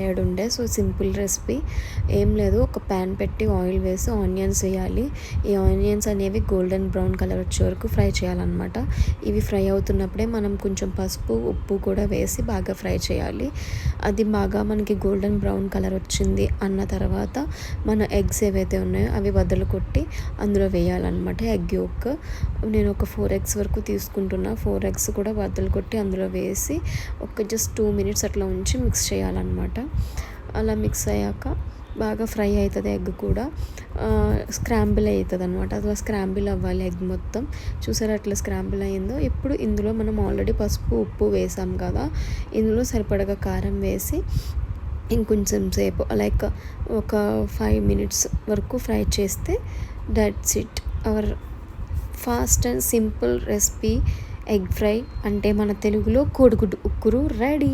Tired ఉండే. So simple recipe ఏం లేదు, ఒక ప్యాన్ పెట్టి ఆయిల్ వేసి ఆనియన్స్ వేయాలి. ఈ ఆనియన్స్ అనేవి గోల్డెన్ బ్రౌన్ కలర్ వచ్చే వరకు ఫ్రై చేయాలన్నమాట. ఇవి ఫ్రై అవుతున్నప్పుడే మనం కొంచెం పసుపు ఉప్పు కూడా వేసి బాగా ఫ్రై చేయాలి. అది బాగా మనకి గోల్డెన్ బ్రౌన్ కలర్ వచ్చింది అన్న తర్వాత మన ఎగ్స్ ఏవైతే ఉన్నాయో అవి బద్దలు కొట్టి అందులో వేయాలన్నమాట. ఎగ్ యోక్ నేను ఒక 4 ఎగ్స్ వరకు తీసుకుంటున్నా. 4 ఎగ్స్ కూడా బద్దలు కొట్టి అందులో వేసి ఒక జస్ట్ 2 మినిట్స్ అట్లా ఉంచి మిక్స్ చేయాలన్నమాట. అలా మిక్స్ అయ్యాక బాగా ఫ్రై అవుతుంది. ఎగ్ కూడా స్క్రాంబుల్ అవుతుంది అనమాట. అట్లా స్క్రాంబుల్ అవ్వాలి ఎగ్ మొత్తం. చూసారా అట్లా స్క్రాంబుల్ అయ్యిందో. ఇప్పుడు ఇందులో మనం ఆల్రెడీ పసుపు ఉప్పు వేసాం కదా, ఇందులో సరిపడగా కారం వేసి ఇంకొంచెం సేపు లైక్ ఒక 5 మినిట్స్ వరకు ఫ్రై చేస్తే that's it, our fast and simple recipe egg fry, అంటే మన తెలుగులో కోడిగుడ్డు ఉక్కురు రెడీ.